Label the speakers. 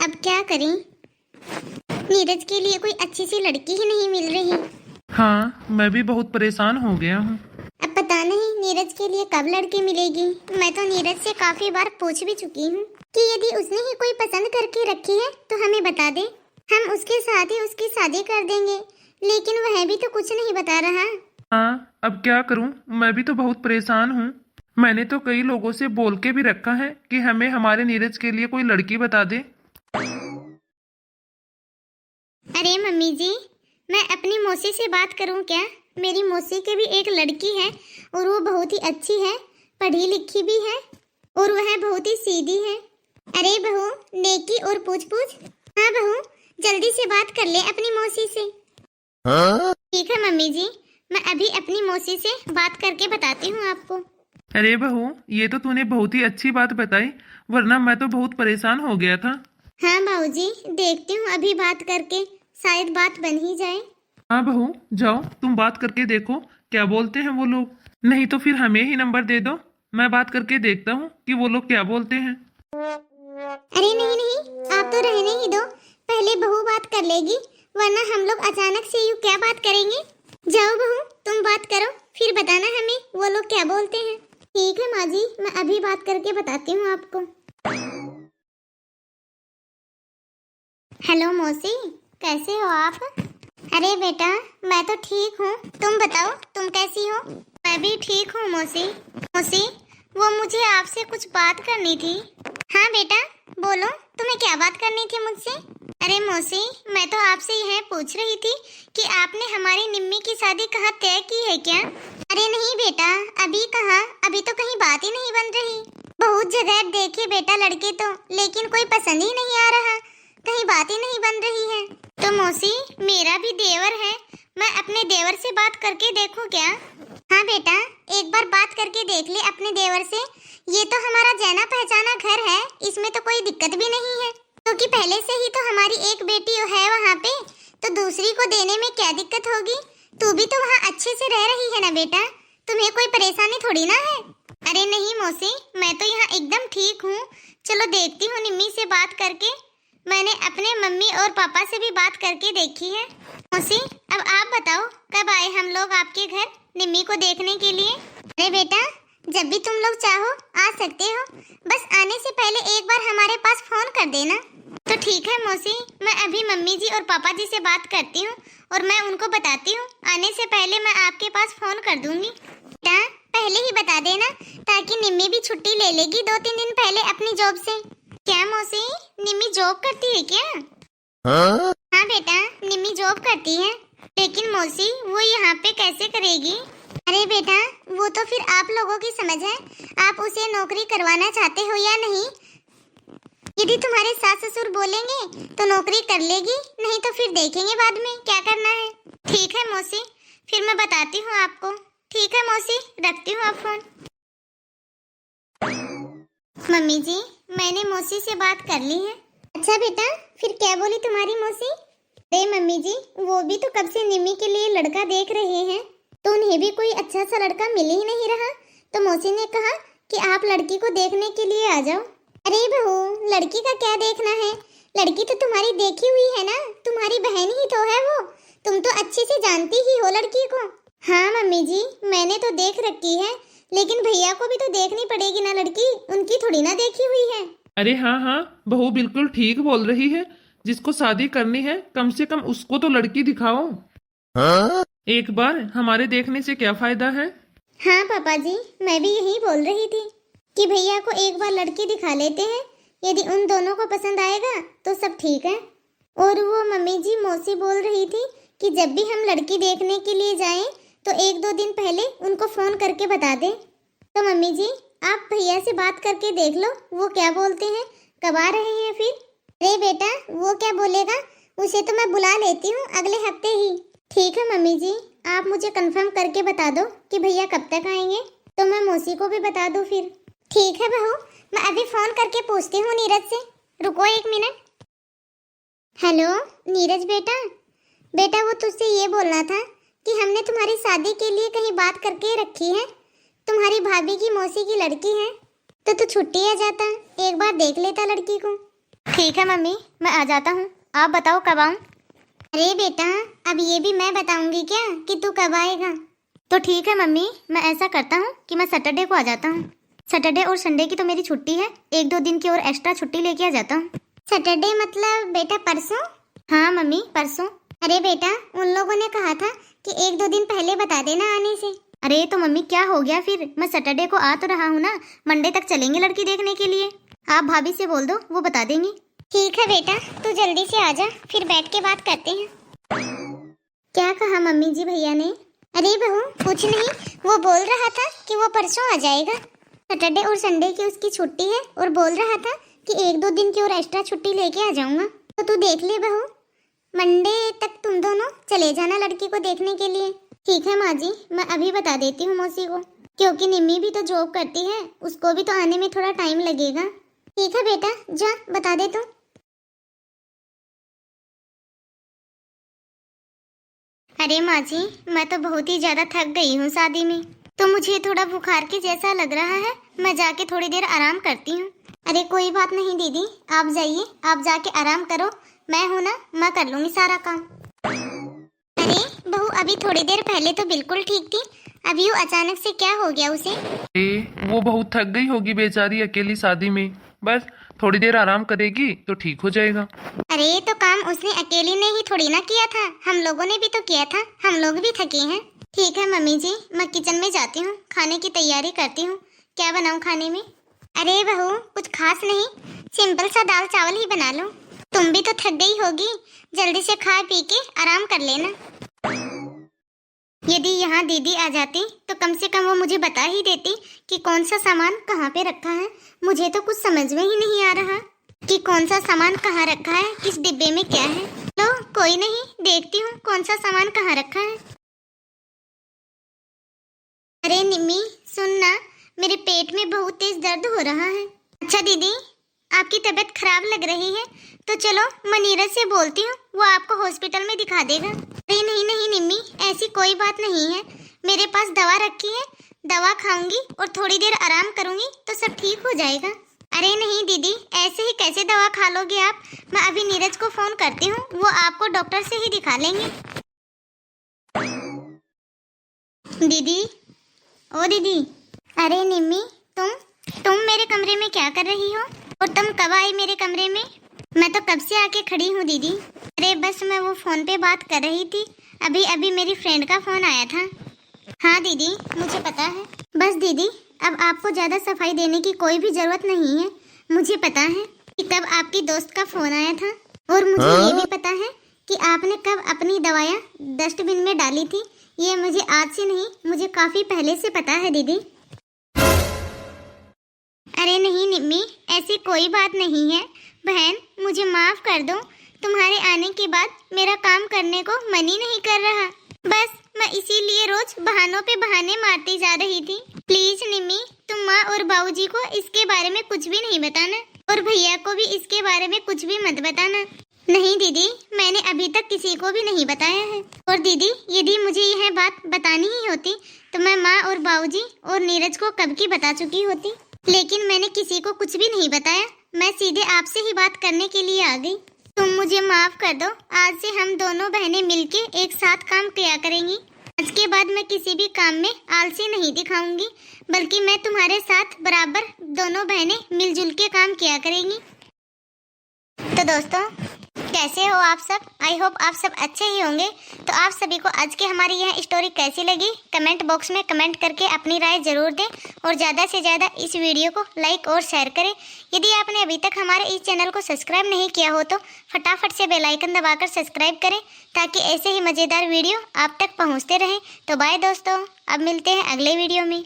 Speaker 1: अब क्या करें, नीरज के लिए कोई अच्छी सी लड़की ही नहीं मिल रही।
Speaker 2: हाँ, मैं भी बहुत परेशान हो गया हूँ।
Speaker 1: अब पता नहीं नीरज के लिए कब लड़की मिलेगी। मैं तो नीरज से काफी बार पूछ भी चुकी हूँ कि यदि उसने ही कोई पसंद करके रखी है तो हमें बता दे, हम उसके साथ ही उसकी शादी कर देंगे, लेकिन वह भी तो कुछ नहीं बता रहा।
Speaker 2: हाँ, अब क्या करूँ, मैं भी तो बहुत परेशान हूँ। मैंने तो कई लोगों से बोल के भी रखा है कि हमें हमारे नीरज के लिए कोई लड़की बता दे।
Speaker 1: अरे मम्मी जी, मैं अपनी मौसी से बात करूं क्या? मेरी मौसी की भी एक लड़की है और वो बहुत ही अच्छी है, पढ़ी लिखी भी है और वह बहुत ही सीधी है। अरे बहू, नेकी और पूछ पूछ। हाँ बहू, जल्दी से बात कर ले अपनी मौसी से। ठीक है मम्मी जी, मैं अभी अपनी मौसी से बात करके बताती हूँ आपको।
Speaker 2: अरे बहू, ये तो तूने बहुत ही अच्छी बात बताई, वरना मैं तो बहुत परेशान हो गया था।
Speaker 1: हाँ बाबूजी, देखती हूँ अभी बात करके, शायद बात बन ही जाए।
Speaker 2: हाँ बहू, जाओ तुम बात करके देखो क्या बोलते हैं वो लोग। नहीं तो फिर हमें ही नंबर दे दो, मैं बात करके देखता हूँ कि वो लोग क्या बोलते हैं।
Speaker 1: अरे नहीं नहीं, आप तो रहने ही दो, पहले बहू बात कर लेगी, वरना हम लोग अचानक से यूं क्या बात करेंगे। जाओ बहू, तुम बात करो, फिर बताना हमें वो लोग क्या बोलते हैं। ठीक है माँ जी, मैं अभी बात करके बताती हूँ आपको। हेलो मौसी, कैसे हो आप? अरे बेटा, मैं तो ठीक हूँ, तुम बताओ तुम कैसी हो? मैं भी ठीक हूँ मौसी। मौसी, वो मुझे आपसे कुछ बात करनी थी। हाँ बेटा, बोलो, तुम्हें क्या बात करनी थी मुझसे? अरे मौसी, मैं तो आपसे यह पूछ रही थी कि आपने हमारी निम्मी की शादी कहाँ तय की है क्या? अरे नहीं बेटा, अभी कहाँ, अभी तो कहीं बात ही नहीं बन रही। बहुत जगह देखी बेटा लड़के तो, लेकिन कोई पसंद ही नहीं आ रहा, कहीं बात ही नहीं बन रही है। तो मौसी, मेरा भी देवर है, मैं अपने देवर से बात करके देखूं क्या? हाँ बेटा, एक बार बात करके देख ले अपने देवर से। ये तो हमारा जाना पहचाना घर है, इसमें तो कोई दिक्कत भी नहीं है, क्योंकि पहले से ही तो हमारी एक बेटी है वहाँ पे, तो दूसरी को देने में क्या दिक्कत होगी? तू भी तो वहाँ अच्छे से रह रही है ना बेटा, तुम्हें कोई परेशानी थोड़ी ना है। अरे नहीं मौसी, मैं तो यहाँ एकदम ठीक हूँ। चलो देखती हूँ निम्मी से बात करके, मैंने अपने मम्मी और पापा से भी बात करके देखी है। मौसी, अब आप बताओ कब आए हम लोग आपके घर निम्मी को देखने के लिए? अरे बेटा, जब भी तुम लोग चाहो आ सकते हो, बस आने से पहले एक बार हमारे पास फोन कर देना। तो ठीक है मौसी, मैं अभी मम्मी जी और पापा जी से बात करती हूँ और मैं उनको बताती हूँ, आने से पहले मैं आपके पास फोन कर दूंगी। बेटा, पहले ही बता देना, ताकि निम्मी भी छुट्टी ले लेगी 2-3 दिन पहले अपनी जॉब से। क्या मौसी, निम्मी जॉब करती है क्या? हाँ बेटा, निम्मी जॉब करती है, लेकिन मौसी वो यहाँ पे कैसे करेगी? अरे बेटा, वो तो फिर आप लोगों की समझ है, आप उसे नौकरी करवाना चाहते हो या नहीं। यदि तुम्हारे सास ससुर बोलेंगे तो नौकरी कर लेगी, नहीं तो फिर देखेंगे बाद में क्या करना है। ठीक है मौसी, फिर मैं बताती हूँ आपको। ठीक है मौसी, रखती हूँ आप फोन। मम्मी जी, मैंने मौसी से बात कर ली है। अच्छा बेटा, फिर क्या बोली तुम्हारी मौसी? अरे मम्मी जी, वो भी तो कब से निम्मी के लिए लड़का देख रहे हैं, तो उन्हें भी कोई अच्छा सा लड़का मिल ही नहीं रहा, तो मौसी ने कहा कि आप लड़की को देखने के लिए आ जाओ। अरे बहू, लड़की का क्या देखना है, लड़की तो तुम्हारी देखी हुई है ना, तुम्हारी बहन ही तो है वो, तुम तो अच्छे से जानती ही हो लड़की को। हाँ मम्मी जी, मैंने तो देख रखी है, लेकिन भैया को भी तो देखनी पड़ेगी ना लड़की, उनकी थोड़ी ना देखी हुई है।
Speaker 2: अरे हाँ हाँ, बहू बिल्कुल ठीक बोल रही है, जिसको शादी करनी है कम से कम उसको तो लड़की दिखाओ। एक बार हमारे देखने से क्या फायदा है।
Speaker 1: हाँ पापा जी, मैं भी यही बोल रही थी कि भैया को एक बार लड़की दिखा लेते हैं, यदि उन दोनों को पसंद आएगा तो सब ठीक है। और वो मम्मी जी, मौसी बोल रही थी कि जब भी हम लड़की देखने के लिए जाएं तो 1-2 दिन पहले उनको फोन करके बता दें। तो मम्मी जी, आप भैया से बात करके देख लो वो क्या बोलते हैं, कब आ रहे हैं फिर। अरे बेटा, वो क्या बोलेगा, उसे तो मैं बुला लेती हूँ अगले हफ्ते ही। ठीक है मम्मी जी, आप मुझे कंफर्म करके बता दो कि भैया कब तक आएंगे, तो मैं मौसी को भी बता दूँ फिर। ठीक है बहू, मैं अभी फोन करके पूछती हूँ नीरज से, रुको 1 मिनट। हेलो नीरज बेटा, बेटा वो तुझसे ये बोलना था कि हमने तुम्हारी शादी के लिए कहीं बात करके रखी है, तुम्हारी भाभी की मौसी की लड़की है, तो तू छुट्टी आ जाता, एक बार देख लेता लड़की को। ठीक है मम्मी, मैं आ जाता हूँ। आप बताओ कब आऊँ? अरे बेटा, अब ये भी मैं बताऊंगी क्या कि तू कब आएगा? तो ठीक है मम्मी, मैं ऐसा करता हूँ कि मैं सैटरडे को आ जाता हूँ। सैटरडे और संडे की तो मेरी छुट्टी है, 1-2 दिन की और एक्स्ट्रा छुट्टी लेके आ जाता हूँ। सैटरडे मतलब बेटा परसों? हाँ मम्मी, परसों। अरे बेटा, उन लोगों ने कहा था कि 1-2 दिन पहले बता देना आने से। अरे तो मम्मी क्या हो गया फिर, मैं सैटरडे को आ तो रहा हूँ ना, मंडे तक चलेंगे लड़की देखने के लिए। आप भाभी से बोल दो, वो बता देंगी। ठीक है बेटा, तू जल्दी से आ जा, फिर बैठ के बात करते हैं। क्या कहा मम्मी जी भैया ने? अरे बहू कुछ नहीं, वो बोल रहा था कि वो परसों आ जाएगा। सैटरडे और संडे की उसकी छुट्टी है और बोल रहा था कि 1-2 दिन की और एक्स्ट्रा छुट्टी लेके आ जाऊंगा। तो तू देख ले बहू, मंडे तक तुम दोनों चले जाना लड़की को देखने के लिए। ठीक है माँ जी, मैं अभी बता देती हूँ मौसी को, क्योंकि निम्मी भी तो जॉब करती है, उसको भी तो आने में थोड़ा टाइम लगेगा। ठीक है बेटा, जा बता दे तू। अरे माँ जी, मैं तो बहुत ही ज्यादा थक गई हूँ शादी में, तो मुझे थोड़ा बुखार के जैसा लग रहा है, मैं जाके थोड़ी देर आराम करती हूँ। अरे कोई बात नहीं दीदी, आप जाइए, आप जाके आराम करो, मैं हूँ ना, मैं कर लूंगी सारा काम। अरे बहू, अभी थोड़ी देर पहले तो बिल्कुल ठीक थी, अभी वो अचानक से क्या हो गया उसे?
Speaker 2: वो बहुत थक गई होगी बेचारी अकेली शादी में, बस थोड़ी देर आराम करेगी तो ठीक हो जाएगा।
Speaker 1: अरे तो काम उसने अकेली ने ही थोड़ी ना किया था, हम लोगों ने भी तो किया था, हम लोग भी थके हैं। ठीक है मम्मी जी, मैं किचन में जाती हूँ, खाने की तैयारी करती हूँ। क्या बनाऊँ खाने में? अरे बहू कुछ खास नहीं, सिंपल सा दाल चावल ही बना लो। तुम भी तो थक गई होगी, जल्दी से खा पी के आराम कर लेना। यदि यहाँ दीदी आ जाती तो कम से कम वो मुझे बता ही देती कि कौन सा सामान कहाँ पे रखा है। मुझे तो कुछ समझ में ही नहीं आ रहा कि कौन सा सामान कहाँ रखा है, किस डिब्बे में क्या है। लो कोई नहीं, देखती हूँ कौन सा सामान कहाँ रखा है। अरे निम्मी सुनना, मेरे पेट में बहुत तेज दर्द हो रहा है। अच्छा दीदी, आपकी तबीयत खराब लग रही है तो चलो मैं नीरज से बोलती हूँ, वो आपको हॉस्पिटल में दिखा देगा। अरे नहीं नहीं निम्मी, ऐसी कोई बात नहीं है, मेरे पास दवा रखी है, दवा खाऊंगी और थोड़ी देर आराम करूंगी तो सब ठीक हो जाएगा। अरे नहीं दीदी, ऐसे ही कैसे दवा खा लोगे आप, मैं अभी नीरज को फोन करती हूँ, वो आपको डॉक्टर से ही दिखा लेंगे। दीदी, ओ दीदी। अरे निम्मी, तुम मेरे कमरे में क्या कर रही हो और तुम कब आई मेरे कमरे में? मैं तो कब से आके खड़ी हूँ दीदी। अरे बस मैं वो फोन पे बात कर रही थी, अभी अभी मेरी फ्रेंड का फोन आया था। हाँ दीदी मुझे पता है। बस दीदी अब आपको ज्यादा सफाई देने की कोई भी जरूरत नहीं है, मुझे पता है कि कब आपकी दोस्त का फोन आया था, और मुझे ये भी पता है कि आपने कब अपनी दवाइयाँ डस्टबिन में डाली थी। ये मुझे आज से नहीं, मुझे काफी पहले से पता है दीदी। अरे नहीं निम्मी, ऐसी कोई बात नहीं है बहन, मुझे माफ कर दो, तुम्हारे आने के बाद मेरा काम करने को मन ही नहीं कर रहा, बस मैं इसीलिए रोज बहानों पे बहाने मारती जा रही थी। प्लीज निम्मी, तुम माँ और बाबूजी को इसके बारे में कुछ भी नहीं बताना, और भैया को भी इसके बारे में कुछ भी मत बताना। नहीं दीदी, मैंने अभी तक किसी को भी नहीं बताया है, और दीदी यदि मुझे यह बात बतानी ही होती तो मैं माँ और बाबूजी और नीरज को कब की बता चुकी होती, लेकिन मैंने किसी को कुछ भी नहीं बताया, मैं सीधे आपसे ही बात करने के लिए आ गई। तुम मुझे माफ कर दो, आज से हम दोनों बहनें मिलके एक साथ काम किया करेंगी। आज के बाद मैं किसी भी काम में आलसी नहीं दिखाऊंगी, बल्कि मैं तुम्हारे साथ बराबर दोनों बहनें मिलजुल के काम किया करेंगी। तो दोस्तों कैसे हो आप सब, आई होप आप सब अच्छे ही होंगे। तो आप सभी को आज की हमारी यह स्टोरी कैसी लगी, कमेंट बॉक्स में कमेंट करके अपनी राय जरूर दें, और ज़्यादा से ज़्यादा इस वीडियो को लाइक और शेयर करें। यदि आपने अभी तक हमारे इस चैनल को सब्सक्राइब नहीं किया हो तो फटाफट से बेल आइकन दबाकर सब्सक्राइब करें, ताकि ऐसे ही मज़ेदार वीडियो आप तक पहुँचते रहें। तो बाय दोस्तों, अब मिलते हैं अगले वीडियो में।